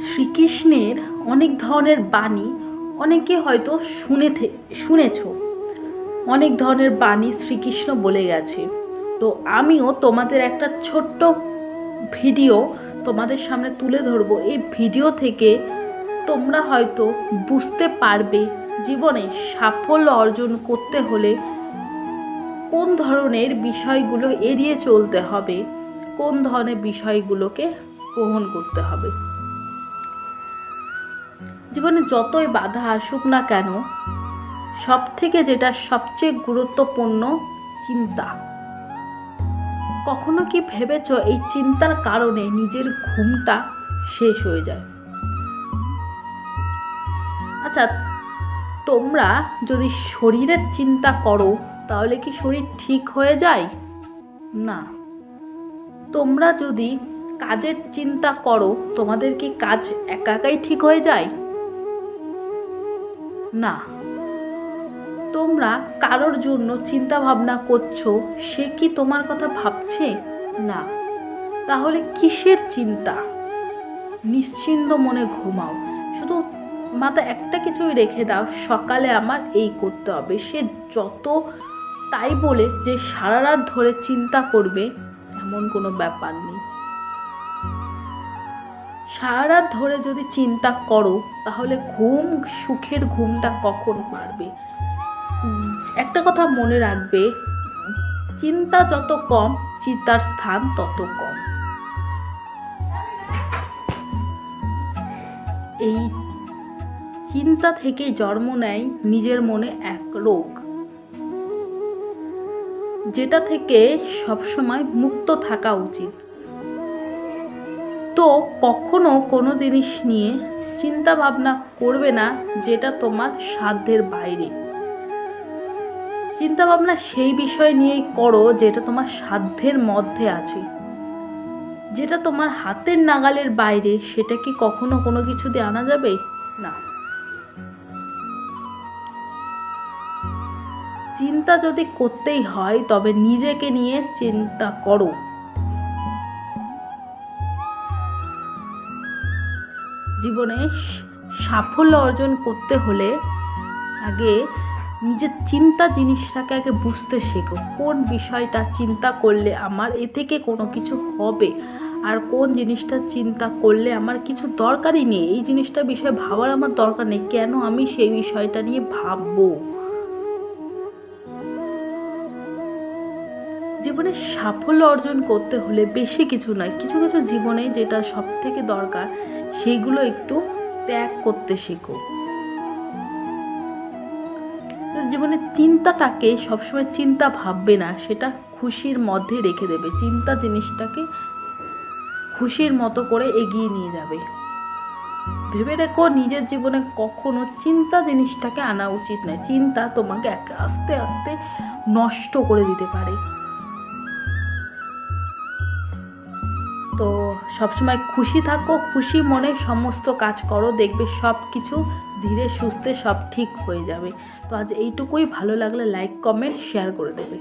শ্রীকৃষ্ণের অনেক ধরনের বাণী অনেকে হয়তো শুনেছ। অনেক ধরনের বাণী শ্রীকৃষ্ণ বলে গেছে। তো আমিও তোমাদের একটা ছোট্ট ভিডিও তোমাদের সামনে তুলে ধরবো। এই ভিডিও থেকে তোমরা হয়তো বুঝতে পারবে জীবনে সাফল্য অর্জন করতে হলে কোন ধরনের বিষয়গুলো এড়িয়ে চলতে হবে, কোন ধরনের বিষয়গুলোকে গ্রহণ করতে হবে। জীবনে যতই বাধা আসুক না কেন, যেটা সবচেয়ে গুরুত্বপূর্ণ, চিন্তা। কখনো কি ভেবেছ এই চিন্তার কারণে নিজের ঘুমটা শেষ হয়ে যায়? আচ্ছা, তোমরা যদি শরীরের চিন্তা করো তাহলে কি শরীর ঠিক হয়ে যায়? না। তোমরা যদি কাজের চিন্তা করো তোমাদের কি কাজ একাই ঠিক হয়ে যায়? না। তোমরা কারোর জন্য চিন্তা ভাবনা করছো, সে কি তোমার কথা ভাবছে? না। তাহলে কিসের চিন্তা? নিশ্চিন্ত মনে ঘুমাও। শুধু মাথায় একটা কিছুই রেখে দাও, সকালে আমার এই করতে হবে। সে যত তাই বলে যে সারা রাত ধরে চিন্তা করবে এমন কোনো ব্যাপার নেই। সারা রাত ধরে যদি চিন্তা করো তাহলে সুখের ঘুমটা কখন পারবে? একটা কথা মনে রাখবে, চিন্তা যত কম চিন্তার স্থান তত কম। এই চিন্তা থেকে জন্ম নেয় নিজের মনে এক রোগ, যেটা থেকে সবসময় মুক্ত থাকা উচিত। তো কখনো কোনো জিনিস নিয়ে চিন্তা ভাবনা করবে না যেটা তোমার সাধ্যের বাইরে। চিন্তা ভাবনা সেই বিষয় নিয়েই করো যেটা তোমার সাধ্যের মধ্যে আছে। যেটা তোমার হাতের নাগালের বাইরে সেটা কি কখনো কোনো কিছু দিয়ে আনা যাবে? না। চিন্তা যদি করতেই হয় তবে নিজেকে নিয়ে চিন্তা করো। জীবনে সাফল্য অর্জন করতে হলে আগে নিজের চিন্তা জিনিসটাকে আগে বুঝতে শেখো। কোন বিষয়টা চিন্তা করলে আমার এ থেকে কোনো কিছু হবে, আর কোন জিনিসটা চিন্তা করলে আমার কিছু দরকারই নেই, এই জিনিসটা বিষয়ে ভাবার আমার দরকার নেই, কেন আমি সেই বিষয়টা নিয়ে ভাববো। জীবনে সাফল্য অর্জন করতে হলে বেশি কিছু নয়, কিছু কিছু জীবনে যেটা সব থেকে দরকার সেইগুলো একটু ত্যাগ করতে শেখো। জীবনে চিন্তাটাকে সবসময় চিন্তা ভাববে না, সেটা খুশির মধ্যে রেখে দেবে। চিন্তা জিনিসটাকে খুশির মতো করে এগিয়ে নিয়ে যাবে। ভেবে রেখো, নিজের জীবনে কখনো চিন্তা জিনিসটাকে আনা উচিত নয়। চিন্তা তোমাকে আস্তে আস্তে নষ্ট করে দিতে পারে। তো সবসময় খুশি থাকো, খুশি মনে সমস্ত কাজ করো, দেখবে সব কিছু ধীরে সুস্থে সব ঠিক হয়ে যাবে। তো আজ এইটুকুই। ভালো লাগলে লাইক, কমেন্ট, শেয়ার করে দেবে।